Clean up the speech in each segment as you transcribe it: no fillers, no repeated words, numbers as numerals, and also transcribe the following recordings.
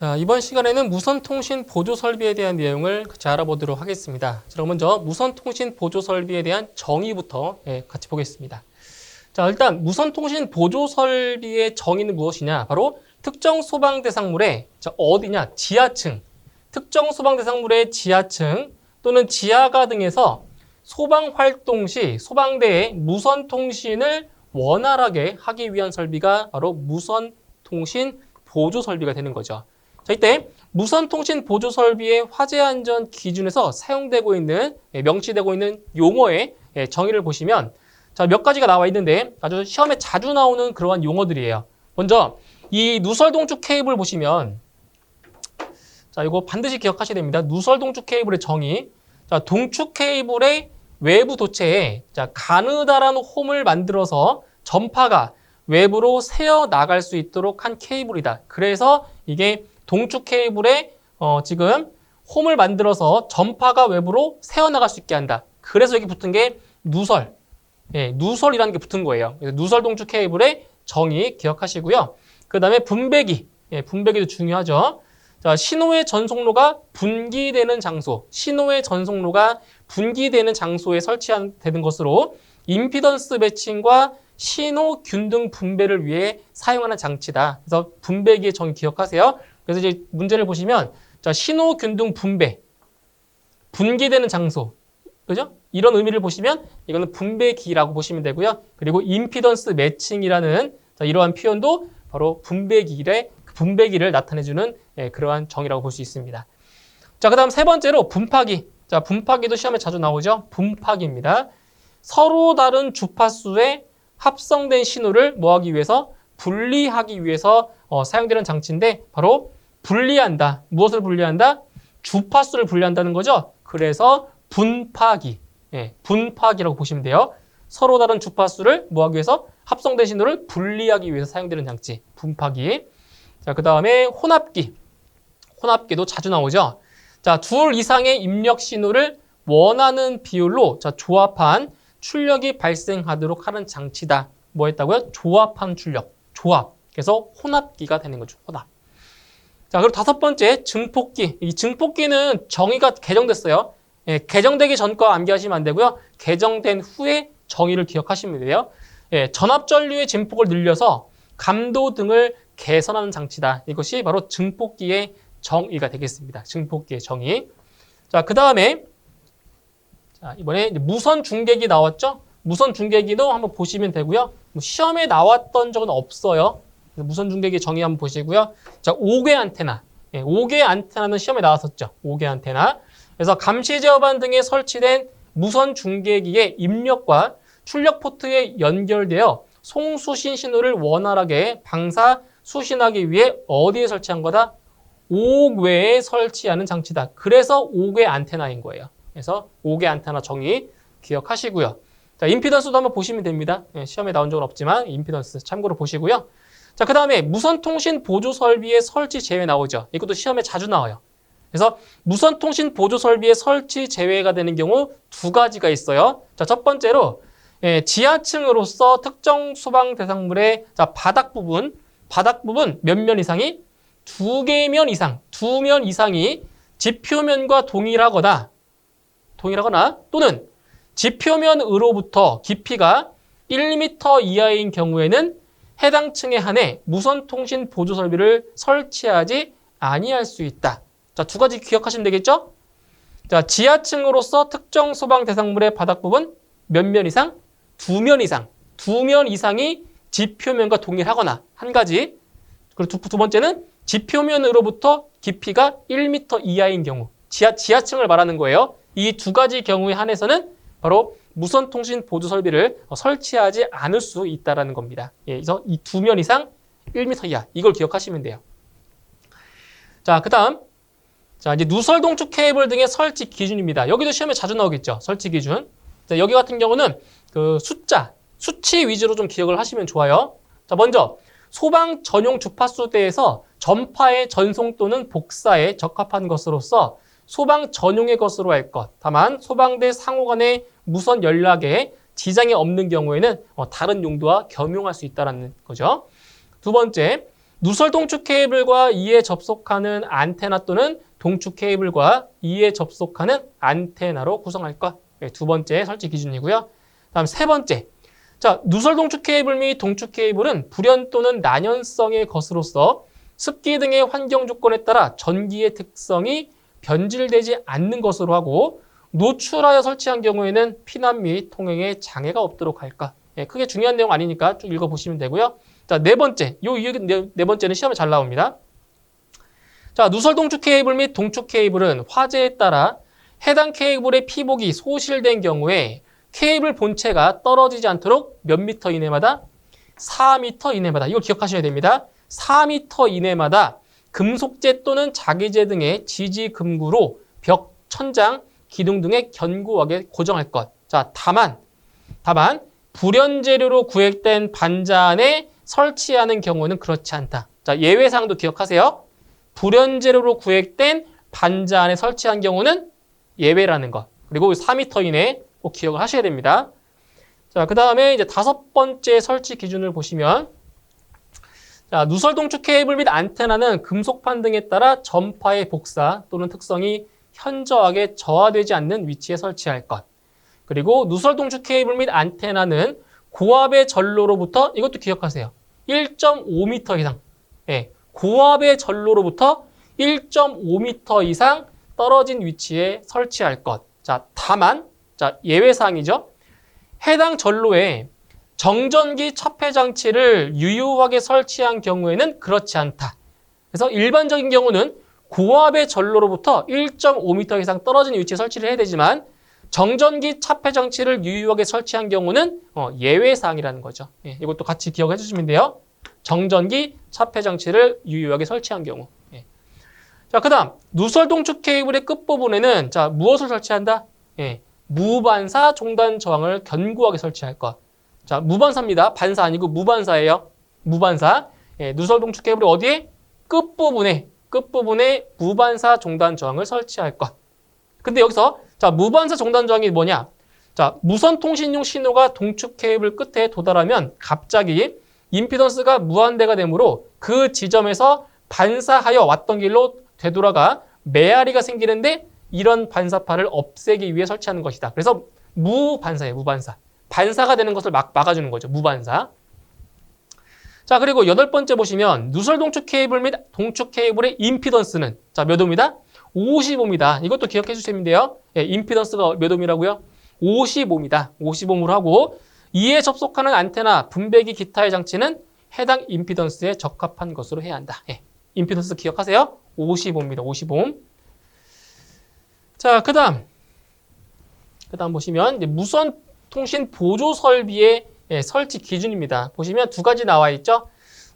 자, 이번 시간에는 무선통신 보조 설비에 대한 내용을 같이 알아보도록 하겠습니다. 자, 그럼 먼저 무선통신 보조 설비에 대한 정의부터 같이 보겠습니다. 자, 일단 무선통신 보조 설비의 정의는 무엇이냐? 바로 특정 소방 대상물의 어디냐? 지하층. 특정 소방 대상물의 지하층 또는 지하가 등에서 소방 활동 시 소방대의 무선 통신을 원활하게 하기 위한 설비가 바로 무선통신 보조 설비가 되는 거죠. 자, 이때 무선통신 보조 설비의 화재 안전 기준에서 사용되고 있는, 명시되고 있는 용어의 정의를 보시면 자, 몇 가지가 나와 있는데 아주 시험에 자주 나오는 그러한 용어들이에요. 먼저 이 누설동축 케이블 보시면 자, 이거 반드시 기억하셔야 됩니다. 누설동축 케이블의 정의. 자, 동축 케이블의 외부 도체에 자, 가느다란 홈을 만들어서 전파가 외부로 새어 나갈 수 있도록 한 케이블이다. 그래서 이게 동축 케이블에 지금 홈을 만들어서 전파가 외부로 새어나갈 수 있게 한다. 그래서 여기 붙은 게 누설. 누설이라는 게 붙은 거예요. 그래서 누설 동축 케이블의 정의 기억하시고요. 그 다음에 분배기. 분배기도 중요하죠. 자, 신호의 전송로가 분기되는 장소. 신호의 전송로가 분기되는 장소에 설치되는 것으로 임피던스 매칭과 신호 균등 분배를 위해 사용하는 장치다. 그래서 분배기의 정의 기억하세요. 그래서 이제 문제를 보시면 자, 신호 균등 분배, 분기되는 장소, 그죠? 이런 의미를 보시면 이거는 분배기라고 보시면 되고요. 그리고 임피던스 매칭이라는 자, 이러한 표현도 바로 분배기를 나타내주는 그러한 정의라고 볼 수 있습니다. 자, 그다음 세 번째로 분파기. 자, 분파기도 시험에 자주 나오죠. 분파기입니다. 서로 다른 주파수의 합성된 신호를 뭐하기 위해서 분리하기 위해서 사용되는 장치인데 바로 분리한다. 무엇을 분리한다? 주파수를 분리한다는 거죠. 그래서 분파기. 분파기라고 보시면 돼요. 서로 다른 주파수를 뭐하기 위해서 합성된 신호를 분리하기 위해서 사용되는 장치. 분파기. 자, 그 다음에 혼합기. 혼합기도 자주 나오죠. 자, 둘 이상의 입력 신호를 원하는 비율로 자, 조합한 출력이 발생하도록 하는 장치다. 뭐 했다고요? 조합한 출력. 조합. 그래서 혼합기가 되는 거죠. 혼합. 자, 그리고 다섯 번째, 증폭기. 이 증폭기는 정의가 개정됐어요. 개정되기 전 거 암기하시면 안 되고요. 개정된 후에 정의를 기억하시면 돼요. 전압전류의 진폭을 늘려서 감도 등을 개선하는 장치다. 이것이 바로 증폭기의 정의가 되겠습니다. 증폭기의 정의. 자, 그 다음에 자, 이번에 무선 중계기 나왔죠? 무선 중계기도 한번 보시면 되고요. 시험에 나왔던 적은 없어요. 무선 중계기 정의 한번 보시고요. 자, 5개 안테나. 5개 안테나는 시험에 나왔었죠. 5개 안테나. 그래서 감시 제어반 등에 설치된 무선 중계기의 입력과 출력 포트에 연결되어 송수신 신호를 원활하게 방사 수신하기 위해 어디에 설치한 거다? 옥외에 설치하는 장치다. 그래서 5개 안테나인 거예요. 그래서 5개 안테나 정의 기억하시고요. 자, 임피던스도 한번 보시면 됩니다. 시험에 나온 적은 없지만 임피던스 참고로 보시고요. 자, 그 다음에 무선통신 보조 설비의 설치 제외 나오죠. 이것도 시험에 자주 나와요. 그래서 무선통신 보조 설비의 설치 제외가 되는 경우 두 가지가 있어요. 자, 첫 번째로 지하층으로서 특정 소방 대상물의 자, 바닥 부분 몇 면 이상이 2개면 이상, 2면 이상이 지표면과 동일하거나 또는 지표면으로부터 깊이가 1m 이하인 경우에는 해당 층에 한해 무선통신 보조 설비를 설치하지 아니할 수 있다. 자, 두 가지 기억하시면 되겠죠? 자, 지하층으로서 특정 소방 대상물의 바닥 부분 몇 면 이상? 2면 이상. 2면 이상이 지표면과 동일하거나 한 가지. 그리고 두 번째는 지표면으로부터 깊이가 1m 이하인 경우. 지하층을 말하는 거예요. 이 두 가지 경우에 한해서는 바로 무선통신 보조 설비를 설치하지 않을 수 있다는 겁니다. 그래서 이 2면 이상 1m 이하 이걸 기억하시면 돼요. 자, 그다음 자, 이제 누설 동축 케이블 등의 설치 기준입니다. 여기도 시험에 자주 나오겠죠. 설치 기준. 자, 여기 같은 경우는 그 수치 위주로 좀 기억을 하시면 좋아요. 자, 먼저 소방 전용 주파수대에서 전파의 전송 또는 복사에 적합한 것으로서 소방 전용의 것으로 할 것. 다만 소방대 상호 간의 무선 연락에 지장이 없는 경우에는 다른 용도와 겸용할 수 있다는 거죠. 두 번째, 누설 동축 케이블과 이에 접속하는 안테나 또는 동축 케이블과 이에 접속하는 안테나로 구성할 것. 두 번째 설치 기준이고요. 다음 세 번째. 자, 누설 동축 케이블 및 동축 케이블은 불연 또는 난연성의 것으로서 습기 등의 환경 조건에 따라 전기의 특성이 변질되지 않는 것으로 하고 노출하여 설치한 경우에는 피난 및 통행에 장애가 없도록 할까. 크게 중요한 내용 아니니까 쭉 읽어보시면 되고요. 자, 네 번째. 네 번째는 시험에 잘 나옵니다. 자, 누설 동축 케이블 및 동축 케이블은 화재에 따라 해당 케이블의 피복이 소실된 경우에 케이블 본체가 떨어지지 않도록 몇 미터 이내마다? 4미터 이내마다. 이걸 기억하셔야 됩니다. 4미터 이내마다 금속재 또는 자기재 등의 지지금구로 벽, 천장, 기둥 등에 견고하게 고정할 것. 자, 다만 불연 재료로 구획된 반자 안에 설치하는 경우는 그렇지 않다. 자, 예외사항도 기억하세요. 불연 재료로 구획된 반자 안에 설치한 경우는 예외라는 것. 그리고 4m 이내에 꼭 기억을 하셔야 됩니다. 자, 그 다음에 이제 다섯 번째 설치 기준을 보시면, 자, 누설 동축 케이블 및 안테나는 금속판 등에 따라 전파의 복사 또는 특성이 현저하게 저하되지 않는 위치에 설치할 것. 그리고 누설 동축 케이블 및 안테나는 고압의 전로로부터, 이것도 기억하세요. 1.5m 이상. 고압의 전로로부터 1.5m 이상 떨어진 위치에 설치할 것. 자, 다만, 자, 예외사항이죠. 해당 전로에 정전기 첩회 장치를 유효하게 설치한 경우에는 그렇지 않다. 그래서 일반적인 경우는 고압의 전로로부터 1.5m 이상 떨어진 위치에 설치를 해야 되지만 정전기 첩회 장치를 유효하게 설치한 경우는 예외사항이라는 거죠. 이것도 같이 기억해 주시면 돼요. 정전기 첩회 장치를 유효하게 설치한 경우. 자, 그 다음 누설 동축 케이블의 끝부분에는 자, 무엇을 설치한다? 무반사 종단 저항을 견고하게 설치할 것. 자, 무반사입니다. 반사 아니고 무반사예요. 무반사. 누설 동축 케이블이 어디에? 끝부분에 무반사 종단 저항을 설치할 것. 근데 여기서 자, 무반사 종단 저항이 뭐냐? 자, 무선 통신용 신호가 동축 케이블 끝에 도달하면 갑자기 임피던스가 무한대가 되므로 그 지점에서 반사하여 왔던 길로 되돌아가 메아리가 생기는데 이런 반사파를 없애기 위해 설치하는 것이다. 그래서 무반사예요, 무반사. 반사가 되는 것을 막아주는 거죠, 무반사. 자, 그리고 여덟 번째 보시면 누설 동축 케이블 및 동축 케이블의 임피던스는 자, 몇 옴이다? 55입니다. 이것도 기억해 주시면 돼요. 임피던스가 몇 옴이라고요? 55입니다. 55옴으로 하고 이에 접속하는 안테나, 분배기 기타의 장치는 해당 임피던스에 적합한 것으로 해야 한다. 임피던스 기억하세요? 55입니다. 55옴. 자, 그 다음 보시면 이제 무선 통신 보조 설비의 설치 기준입니다. 보시면 두 가지 나와 있죠.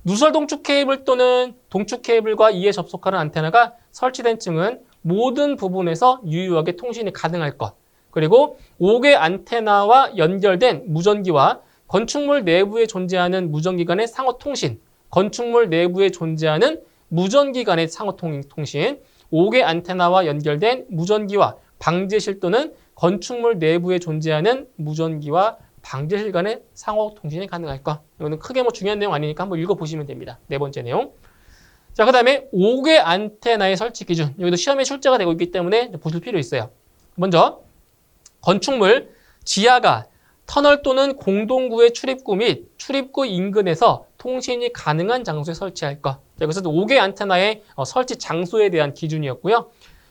누설 동축 케이블 또는 동축 케이블과 이에 접속하는 안테나가 설치된 층은 모든 부분에서 유효하게 통신이 가능할 것. 그리고 5개 안테나와 연결된 무전기와 건축물 내부에 존재하는 무전기 간의 상호 통신, 건축물 내부에 존재하는 무전기 간의 상호 통신, 5개 안테나와 연결된 무전기와 방제실 또는 건축물 내부에 존재하는 무전기와 방제실 간의 상호 통신이 가능할 것. 이거는 크게 뭐 중요한 내용 아니니까 한번 읽어보시면 됩니다. 네 번째 내용. 자, 그 다음에 5개 안테나의 설치 기준. 여기도 시험에 출제가 되고 있기 때문에 보실 필요 있어요. 먼저 건축물 지하가 터널 또는 공동구의 출입구 및 출입구 인근에서 통신이 가능한 장소에 설치할 것. 자, 여기서 5개 안테나의 설치 장소에 대한 기준이었고요.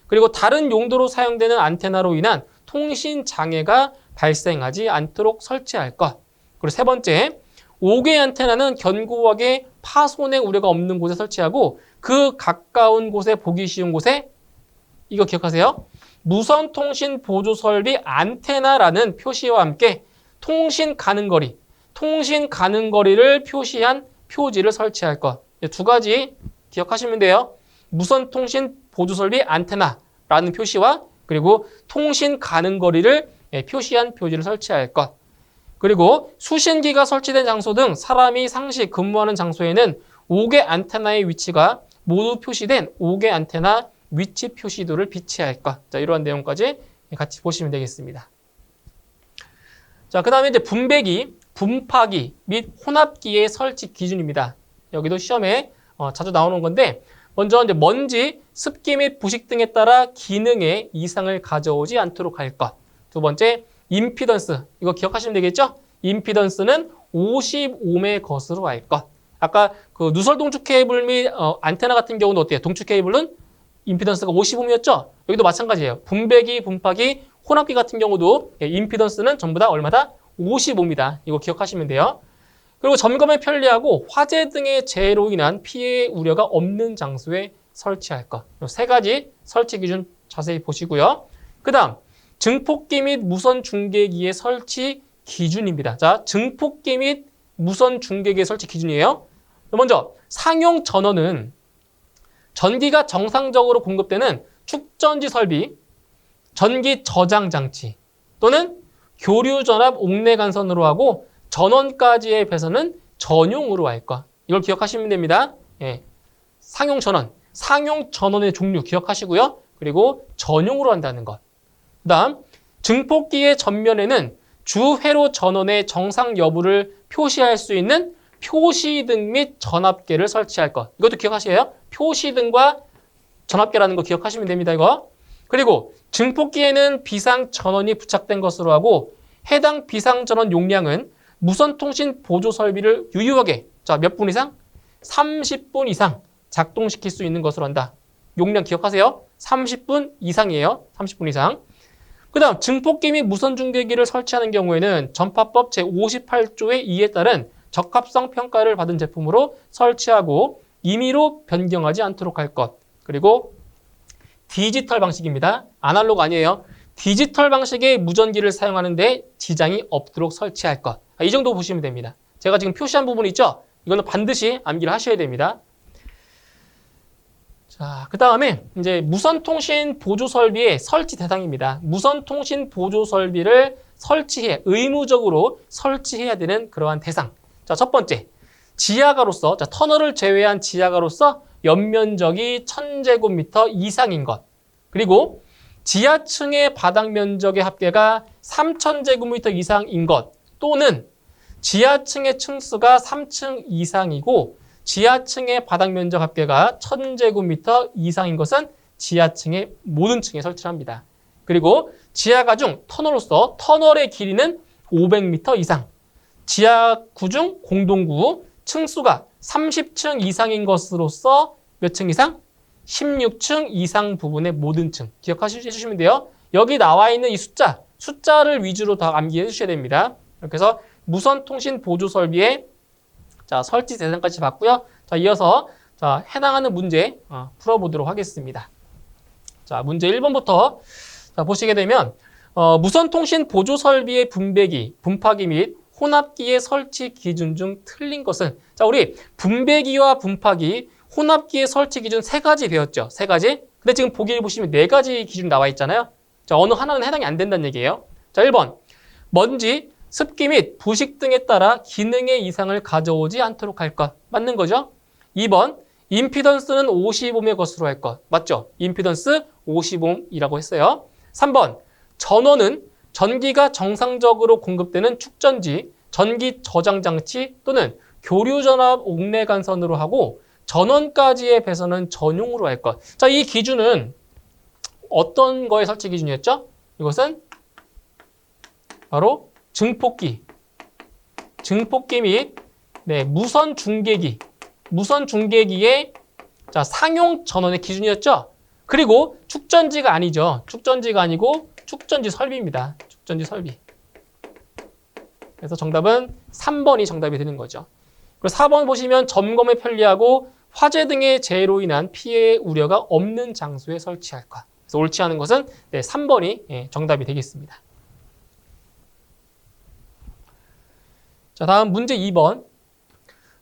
그리고 다른 용도로 사용되는 안테나로 인한 통신 장애가 발생하지 않도록 설치할 것. 그리고 세 번째, 5개 안테나는 견고하게 파손의 우려가 없는 곳에 설치하고 그 가까운 곳에 보기 쉬운 곳에 이거 기억하세요. 무선 통신 보조 설비 안테나라는 표시와 함께 통신 가능 거리를 표시한 표지를 설치할 것. 두 가지 기억하시면 돼요. 무선 통신 보조 설비 안테나라는 표시와 그리고 통신 가능 거리를 표시한 표지를 설치할 것. 그리고 수신기가 설치된 장소 등 사람이 상시 근무하는 장소에는 5개 안테나의 위치가 모두 표시된 5개 안테나 위치 표시도를 비치할 것. 자, 이러한 내용까지 같이 보시면 되겠습니다. 자, 그 다음에 이제 분배기, 분파기 및 혼합기의 설치 기준입니다. 여기도 시험에 자주 나오는 건데 먼저 이제 먼지, 습기 및 부식 등에 따라 기능에 이상을 가져오지 않도록 할 것. 두 번째, 임피던스. 이거 기억하시면 되겠죠? 임피던스는 55의 것으로 할 것. 아까 그 누설 동축 케이블 및 안테나 같은 경우는 어때요? 동축 케이블은 임피던스가 55였죠? 여기도 마찬가지예요. 분배기, 분파기, 혼합기 같은 경우도 임피던스는 전부 다 얼마다? 55입니다. 이거 기억하시면 돼요. 그리고 점검에 편리하고 화재 등의 재해로 인한 피해 우려가 없는 장소에 설치할 것. 세 가지 설치 기준 자세히 보시고요. 그 다음, 증폭기 및 무선 중계기의 설치 기준입니다. 자, 증폭기 및 무선 중계기의 설치 기준이에요. 먼저, 상용 전원은 전기가 정상적으로 공급되는 축전지 설비, 전기 저장 장치 또는 교류 전압 옥내 간선으로 하고 전원까지의 배선은 전용으로 할 것. 이걸 기억하시면 됩니다. 예. 상용 전원의 종류 기억하시고요. 그리고 전용으로 한다는 것. 그 다음, 증폭기의 전면에는 주회로 전원의 정상 여부를 표시할 수 있는 표시등 및 전압계를 설치할 것. 이것도 기억하세요. 표시등과 전압계라는 거 기억하시면 됩니다. 이거. 그리고 증폭기에는 비상 전원이 부착된 것으로 하고 해당 비상 전원 용량은 무선통신 보조 설비를 유효하게 몇 분 이상? 30분 이상 작동시킬 수 있는 것으로 한다. 용량 기억하세요. 30분 이상이에요. 30분 이상. 그 다음 증폭기 및 무선 중계기를 설치하는 경우에는 전파법 제58조의 2에 따른 적합성 평가를 받은 제품으로 설치하고 임의로 변경하지 않도록 할 것. 그리고 디지털 방식입니다. 아날로그 아니에요. 디지털 방식의 무전기를 사용하는데 지장이 없도록 설치할 것. 이 정도 보시면 됩니다. 제가 지금 표시한 부분 있죠? 이거는 반드시 암기를 하셔야 됩니다. 자, 그 다음에 이제 무선통신 보조 설비의 설치 대상입니다. 무선통신 보조 설비를 의무적으로 설치해야 되는 그러한 대상. 자, 첫 번째, 지하가로서, 터널을 제외한 지하가로서 연면적이 1000제곱미터 이상인 것. 그리고 지하층의 바닥 면적의 합계가 3000제곱미터 이상인 것. 또는 지하층의 층수가 3층 이상이고 지하층의 바닥 면적 합계가 1000제곱미터 이상인 것은 지하층의 모든 층에 설치를 합니다. 그리고 지하가 중 터널로서 터널의 길이는 500m 이상, 지하구 중 공동구 층수가 30층 이상인 것으로서 몇 층 이상? 16층 이상 부분의 모든 층. 기억해주시면 돼요. 여기 나와 있는 이 숫자를 위주로 다 암기해 주셔야 됩니다. 이렇게 해서 무선통신 보조 설비의 설치 대상까지 봤고요. 자, 이어서 해당하는 문제 풀어보도록 하겠습니다. 자, 문제 1번부터 보시게 되면 무선통신 보조 설비의 분배기, 분파기 및 혼합기의 설치 기준 중 틀린 것은 우리 분배기와 분파기, 혼합기의 설치 기준 3가지 배웠죠. 3가지. 근데 지금 보기를 보시면 4가지 기준 나와 있잖아요. 자, 어느 하나는 해당이 안 된다는 얘기예요. 자, 1번. 먼지, 습기 및 부식 등에 따라 기능의 이상을 가져오지 않도록 할 것. 맞는 거죠? 2번. 임피던스는 50ohm의 것으로 할 것. 맞죠? 임피던스 50ohm이라고 했어요. 3번. 전원은 전기가 정상적으로 공급되는 축전지, 전기 저장 장치 또는 교류 전압 옥내 간선으로 하고 전원까지의 배선은 전용으로 할 것. 자, 이 기준은 어떤 거의 설치 기준이었죠? 이것은 바로 증폭기 및 무선 중계기의 상용 전원의 기준이었죠. 그리고 축전지가 아니죠. 축전지가 아니고 축전지 설비입니다. 축전지 설비. 그래서 정답은 3번이 정답이 되는 거죠. 그리고 4번 보시면 점검에 편리하고 화재 등의 재해로 인한 피해 우려가 없는 장소에 설치할 것. 그래서 옳지 않은 것은 3번이 정답이 되겠습니다. 자, 다음 문제 2번.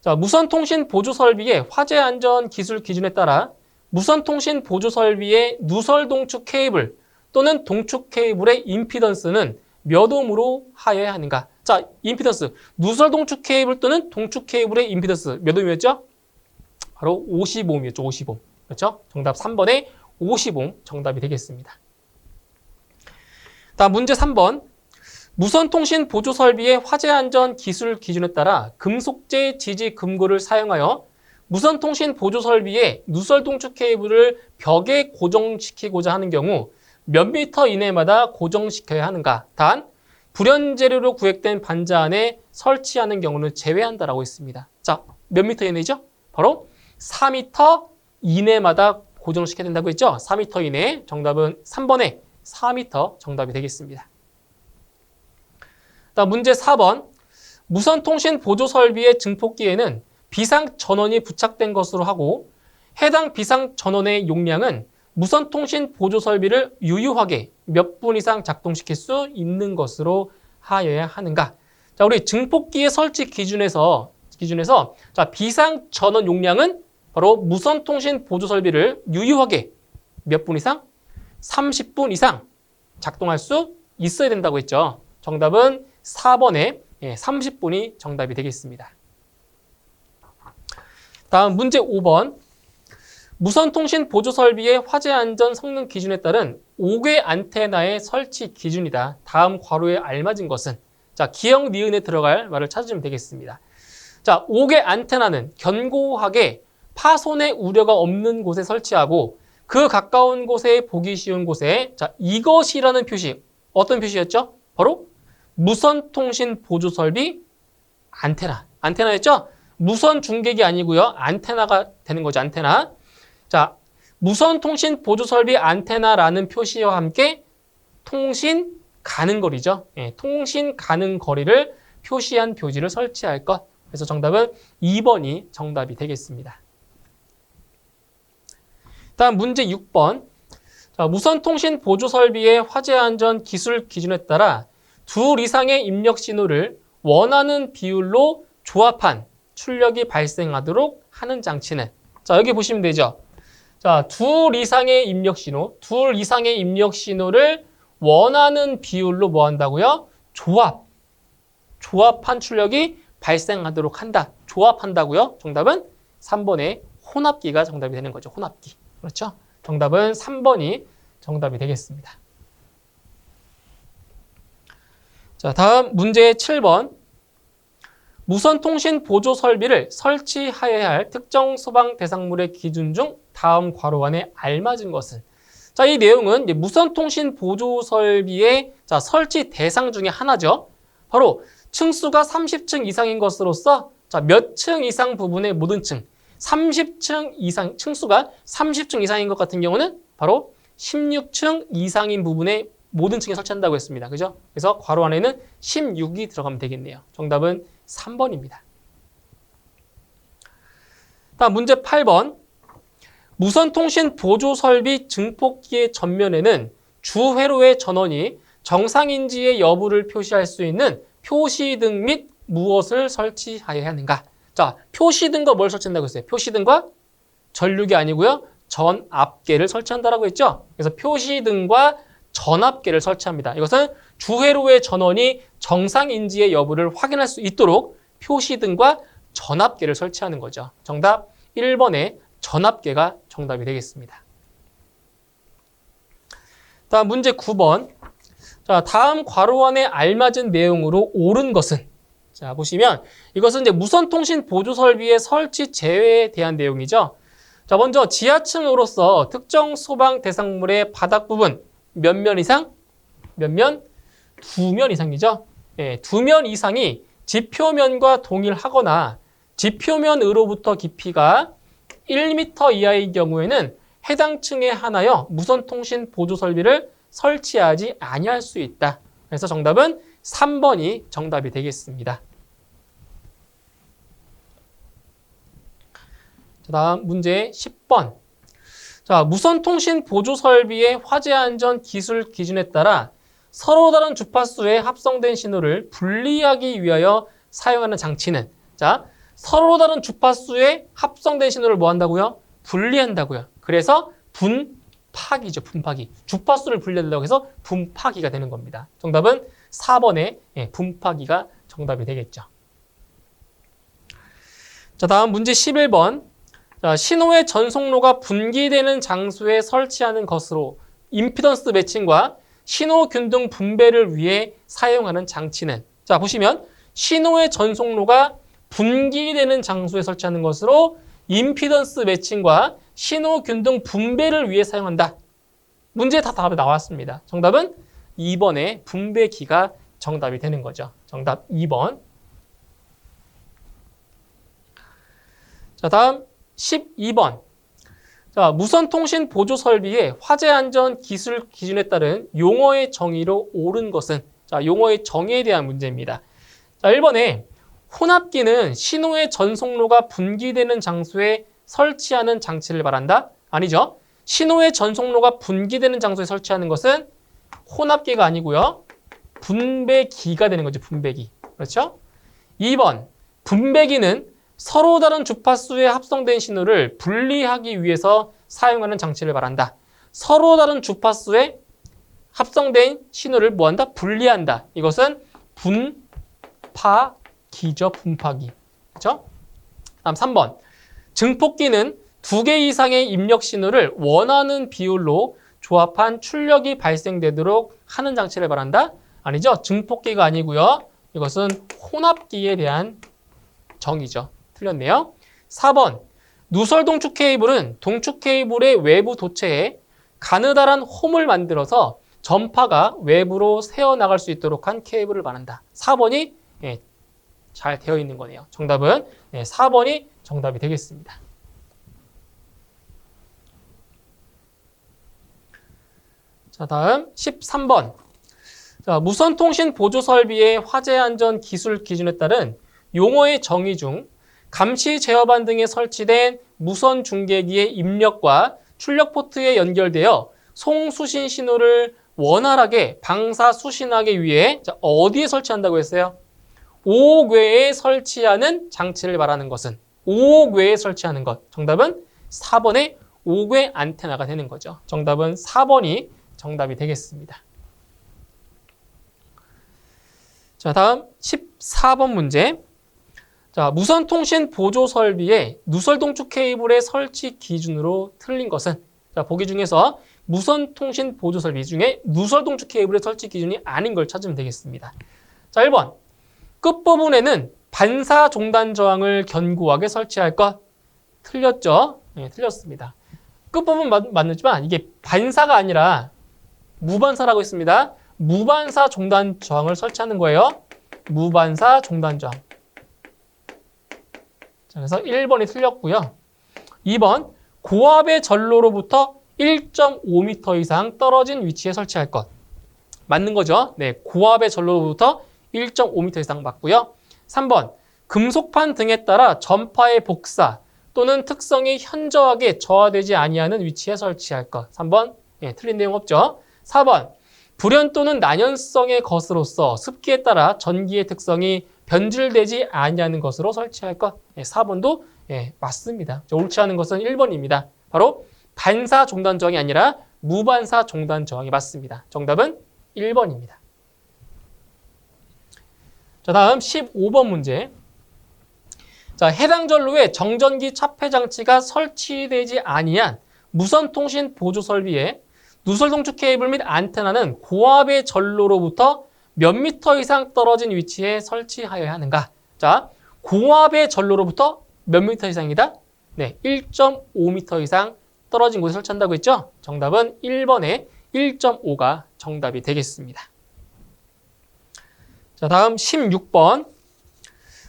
자, 무선통신 보조 설비의 화재 안전 기술 기준에 따라 무선통신 보조 설비의 누설 동축 케이블 또는 동축 케이블의 임피던스는 몇 ohm으로 하여야 하는가? 자, 임피던스. 누설 동축 케이블 또는 동축 케이블의 임피던스 몇 ohm이었죠? 바로 50ohm이었죠. 50ohm. 그렇죠? 정답 3번에 50ohm 정답이 되겠습니다. 다음 문제 3번. 무선통신 보조 설비의 화재 안전 기술 기준에 따라 금속재 지지 금고를 사용하여 무선통신 보조 설비에 누설 동축 케이블을 벽에 고정시키고자 하는 경우 몇 미터 이내마다 고정시켜야 하는가? 단, 불연재료로 구획된 반자 안에 설치하는 경우는 제외한다라고 했습니다. 자, 몇 미터 이내죠? 바로 4미터 이내마다 고정시켜야 된다고 했죠? 4미터 이내. 정답은 3번에 4미터 정답이 되겠습니다. 다음 문제 4번. 무선통신 보조 설비의 증폭기에는 비상 전원이 부착된 것으로 하고 해당 비상 전원의 용량은 무선통신 보조 설비를 유효하게 몇 분 이상 작동시킬 수 있는 것으로 하여야 하는가? 자, 우리 증폭기의 설치 기준에서 자, 비상 전원 용량은 바로 무선통신 보조 설비를 유효하게 몇 분 이상? 30분 이상 작동할 수 있어야 된다고 했죠. 정답은 4번에 30분이 정답이 되겠습니다. 다음 문제 5번. 무선통신 보조 설비의 화재 안전 성능 기준에 따른 5개 안테나의 설치 기준이다. 다음 괄호에 알맞은 것은? 자, 기역, 니은에 들어갈 말을 찾으시면 되겠습니다. 자, 5개 안테나는 견고하게 파손의 우려가 없는 곳에 설치하고 그 가까운 곳에 보기 쉬운 곳에 자, 이것이라는 표시, 어떤 표시였죠? 바로 무선통신 보조 설비 안테나였죠? 무선 중계기 아니고요. 안테나가 되는 거죠. 안테나. 자, 무선통신 보조 설비 안테나라는 표시와 함께 통신 가능 거리죠. 통신 가능 거리를 표시한 표지를 설치할 것. 그래서 정답은 2번이 정답이 되겠습니다. 다음 문제 6번. 자, 무선통신 보조 설비의 화재 안전 기술 기준에 따라 둘 이상의 입력 신호를 원하는 비율로 조합한 출력이 발생하도록 하는 장치는? 자, 여기 보시면 되죠. 자, 둘 이상의 입력 신호를 원하는 비율로 뭐 한다고요? 조합한 출력이 발생하도록 한다. 조합한다고요? 정답은 3번의 혼합기가 정답이 되는 거죠. 혼합기. 그렇죠? 정답은 3번이 정답이 되겠습니다. 자, 다음 문제 7번. 무선통신 보조 설비를 설치하여야 할 특정 소방 대상물의 기준 중 다음 괄호 안에 알맞은 것은? 자, 이 내용은 무선통신 보조 설비의 설치 대상 중에 하나죠. 바로 층수가 30층 이상인 것으로서 자, 몇 층 이상 부분의 모든 층, 30층 이상, 층수가 30층 이상인 것 같은 경우는 바로 16층 이상인 부분의 모든 층에 설치한다고 했습니다. 그죠? 그래서 괄호 안에는 16이 들어가면 되겠네요. 정답은 3번입니다. 다음 문제 8번. 무선통신 보조 설비 증폭기의 전면에는 주 회로의 전원이 정상인지의 여부를 표시할 수 있는 표시등 및 무엇을 설치하여야 하는가? 자, 표시등과 뭘 설치한다고 했어요? 표시등과 전류기 아니고요. 전압계를 설치한다라고 했죠? 그래서 표시등과 전압계를 설치합니다. 이것은 주회로의 전원이 정상인지의 여부를 확인할 수 있도록 표시등과 전압계를 설치하는 거죠. 정답 1번의 전압계가 정답이 되겠습니다. 다음 문제 9번. 자, 다음 괄호 안에 알맞은 내용으로 옳은 것은? 자, 보시면 이것은 이제 무선통신 보조 설비의 설치 제외에 대한 내용이죠. 자, 먼저 지하층으로서 특정 소방 대상물의 바닥 부분 몇 면 이상? 몇 면? 2면 이상이죠. 예, 2면 이상이 지표면과 동일하거나 지표면으로부터 깊이가 1m 이하의 경우에는 해당 층에 하나여 무선통신 보조 설비를 설치하지 아니할 수 있다. 그래서 정답은 3번이 정답이 되겠습니다. 다음 문제 10번. 자, 무선통신 보조 설비의 화재 안전 기술 기준에 따라 서로 다른 주파수에 합성된 신호를 분리하기 위하여 사용하는 장치는? 자, 서로 다른 주파수에 합성된 신호를 뭐 한다고요? 분리한다고요. 그래서 분파기죠. 분파기. 주파수를 분리한다고 해서 분파기가 되는 겁니다. 정답은 4번의 분파기가 정답이 되겠죠. 자, 다음 문제 11번. 자, 신호의 전송로가 분기되는 장소에 설치하는 것으로 임피던스 매칭과 신호 균등 분배를 위해 사용하는 장치는? 자, 보시면 신호의 전송로가 분기되는 장소에 설치하는 것으로 임피던스 매칭과 신호 균등 분배를 위해 사용한다. 문제에 다 답이 나왔습니다. 정답은 2번의 분배기가 정답이 되는 거죠. 정답 2번. 자, 다음 12번. 자, 무선통신 보조 설비의 화재 안전 기술 기준에 따른 용어의 정의로 옳은 것은? 자, 용어의 정의에 대한 문제입니다. 자, 1번에 혼합기는 신호의 전송로가 분기되는 장소에 설치하는 장치를 말한다? 아니죠. 신호의 전송로가 분기되는 장소에 설치하는 것은 혼합기가 아니고요. 분배기가 되는 거죠. 분배기. 그렇죠? 2번, 분배기는 서로 다른 주파수에 합성된 신호를 분리하기 위해서 사용하는 장치를 말한다. 서로 다른 주파수에 합성된 신호를 뭐한다? 분리한다. 이것은 분파기죠. 분파기. 그렇죠? 다음 3번. 증폭기는 2개 이상의 입력 신호를 원하는 비율로 조합한 출력이 발생되도록 하는 장치를 말한다. 아니죠. 증폭기가 아니고요. 이것은 혼합기에 대한 정의죠. 틀렸네요. 4번. 누설 동축 케이블은 동축 케이블의 외부 도체에 가느다란 홈을 만들어서 전파가 외부로 새어나갈 수 있도록 한 케이블을 말한다. 4번이 잘 되어 있는 거네요. 정답은 4번이 정답이 되겠습니다. 자, 다음 13번. 자, 무선통신 보조 설비의 화재 안전 기술 기준에 따른 용어의 정의 중 감시 제어반 등에 설치된 무선 중계기의 입력과 출력 포트에 연결되어 송수신 신호를 원활하게 방사수신하기 위해 어디에 설치한다고 했어요? 오궤에 설치하는 장치를 말하는 것은? 오궤에 설치하는 것. 정답은 4번의 오궤 안테나가 되는 거죠. 정답은 4번이 정답이 되겠습니다. 자, 다음 14번 문제. 자, 무선통신 보조 설비의 누설 동축 케이블의 설치 기준으로 틀린 것은? 자, 보기 중에서 무선통신 보조 설비 중에 누설 동축 케이블의 설치 기준이 아닌 걸 찾으면 되겠습니다. 자, 1번. 끝부분에는 반사 종단 저항을 견고하게 설치할 것. 틀렸죠? 네, 틀렸습니다. 끝부분 맞지만 이게 반사가 아니라 무반사라고 있습니다. 무반사 종단 저항을 설치하는 거예요. 무반사 종단 저항. 자, 그래서 1번이 틀렸고요. 2번, 고압의 전로로부터 1.5m 이상 떨어진 위치에 설치할 것. 맞는 거죠? 네, 고압의 전로로부터 1.5m 이상 맞고요. 3번, 금속판 등에 따라 전파의 복사 또는 특성이 현저하게 저하되지 아니하는 위치에 설치할 것. 3번, 틀린 내용 없죠? 4번, 불연 또는 난연성의 것으로서 습기에 따라 전기의 특성이 변질되지 아니하는 것으로 설치할 것. 4번도 맞습니다. 옳지 않은 것은 1번입니다. 바로 반사 종단 저항이 아니라 무반사 종단 저항이 맞습니다. 정답은 1번입니다. 자, 다음 15번 문제. 자, 해당 전로에 정전기 차폐 장치가 설치되지 아니한 무선통신 보조 설비에 누설 동축 케이블 및 안테나는 고압의 전로로부터 몇 미터 이상 떨어진 위치에 설치하여야 하는가? 자, 고압의 전로로부터 몇 미터 이상이다? 네, 1.5m 이상 떨어진 곳에 설치한다고 했죠? 정답은 1번의 1.5가 정답이 되겠습니다. 자, 다음 16번.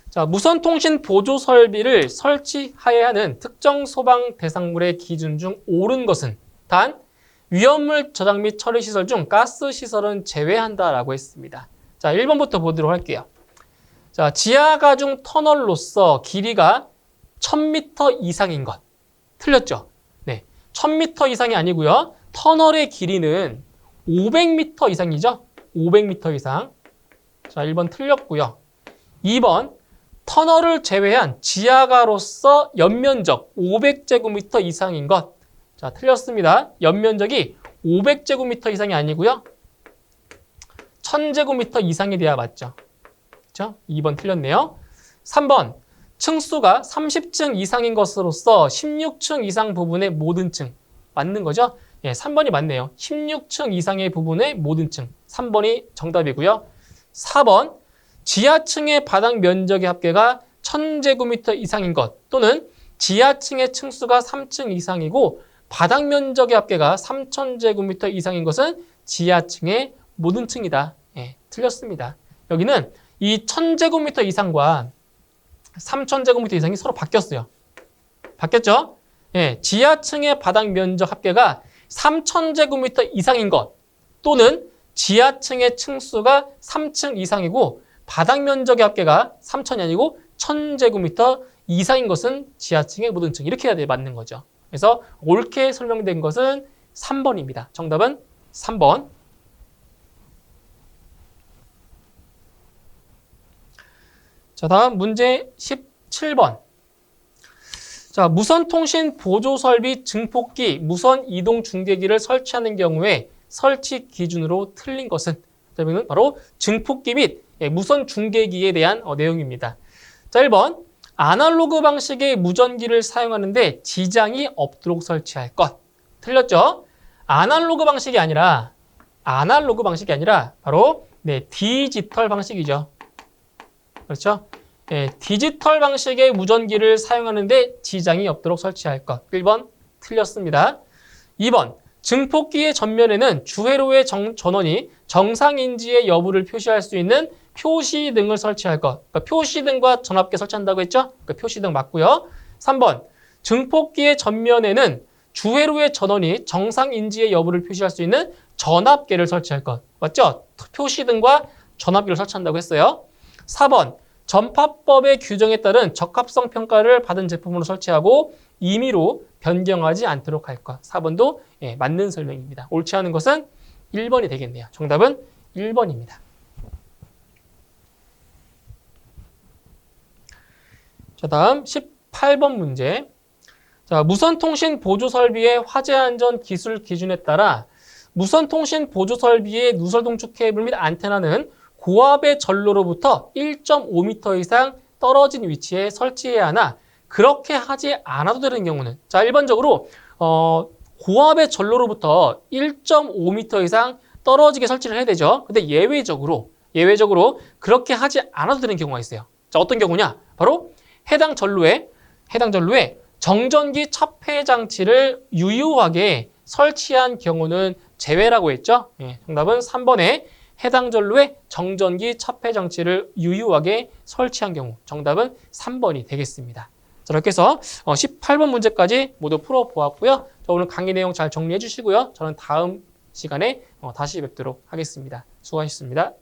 자, 무선통신 보조 설비를 설치하여야 하는 특정 소방 대상물의 기준 중 옳은 것은? 단, 위험물 저장 및 처리 시설 중 가스 시설은 제외한다라고 했습니다. 자, 1번부터 보도록 할게요. 자, 지하 가중 터널로서 길이가 1000m 이상인 것. 틀렸죠? 네. 1000m 이상이 아니고요. 터널의 길이는 500m 이상이죠? 500m 이상. 자, 1번 틀렸고요. 2번, 터널을 제외한 지하가로서 연면적 500제곱미터 이상인 것. 자, 틀렸습니다. 연면적이 500제곱미터 이상이 아니고요. 1000제곱미터 이상이 돼야 맞죠. 그렇죠? 2번 틀렸네요. 3번, 층수가 30층 이상인 것으로서 16층 이상 부분의 모든 층. 맞는 거죠? 예, 3번이 맞네요. 16층 이상의 부분의 모든 층. 3번이 정답이고요. 4번, 지하층의 바닥 면적의 합계가 1000제곱미터 이상인 것 또는 지하층의 층수가 3층 이상이고 바닥 면적의 합계가 3,000제곱미터 이상인 것은 지하층의 모든 층이다. 예, 틀렸습니다. 여기는 이 1,000제곱미터 이상과 3,000제곱미터 이상이 서로 바뀌었어요. 바뀌었죠? 예, 지하층의 바닥 면적 합계가 3,000제곱미터 이상인 것 또는 지하층의 층수가 3층 이상이고 바닥 면적의 합계가 3,000이 아니고 1,000제곱미터 이상인 것은 지하층의 모든 층. 이렇게 해야 돼 맞는 거죠. 그래서 옳게 설명된 것은 3번입니다. 정답은 3번. 자, 다음 문제 17번. 자, 무선통신 보조설비 증폭기, 무선 이동 중계기를 설치하는 경우에 설치 기준으로 틀린 것은? 자, 이거는 바로 증폭기 및 무선 중계기에 대한 내용입니다. 자, 1번. 아날로그 방식의 무전기를 사용하는데 지장이 없도록 설치할 것. 틀렸죠? 아날로그 방식이 아니라 바로 디지털 방식이죠. 그렇죠? 디지털 방식의 무전기를 사용하는데 지장이 없도록 설치할 것. 1번 틀렸습니다. 2번 증폭기의 전면에는 주회로의 전원이 정상인지의 여부를 표시할 수 있는 표시등을 설치할 것. 그러니까 표시등과 전압계 설치한다고 했죠? 그러니까 표시등 맞고요. 3번 증폭기의 전면에는 주회로의 전원이 정상인지의 여부를 표시할 수 있는 전압계를 설치할 것. 맞죠? 표시등과 전압계를 설치한다고 했어요. 4번 전파법의 규정에 따른 적합성 평가를 받은 제품으로 설치하고 임의로 변경하지 않도록 할 것. 4번도 맞는 설명입니다. 옳지 않은 것은 1번이 되겠네요. 정답은 1번입니다. 자, 다음 18번 문제. 자, 무선통신 보조설비의 화재안전 기술 기준에 따라 무선통신 보조설비의 누설동축 케이블 및 안테나는 고압의 전로로부터 1.5m 이상 떨어진 위치에 설치해야 하나 그렇게 하지 않아도 되는 경우는? 자, 일반적으로 고압의 전로로부터 1.5m 이상 떨어지게 설치를 해야 되죠. 근데 예외적으로 그렇게 하지 않아도 되는 경우가 있어요. 자, 어떤 경우냐? 바로 해당 전로에 정전기 첩회 장치를 유효하게 설치한 경우는 제외라고 했죠. 정답은 3번에 해당 전로에 정전기 첩회 장치를 유효하게 설치한 경우. 정답은 3번이 되겠습니다. 자, 이렇게 해서 18번 문제까지 모두 풀어보았고요. 자, 오늘 강의 내용 잘 정리해 주시고요. 저는 다음 시간에 다시 뵙도록 하겠습니다. 수고하셨습니다.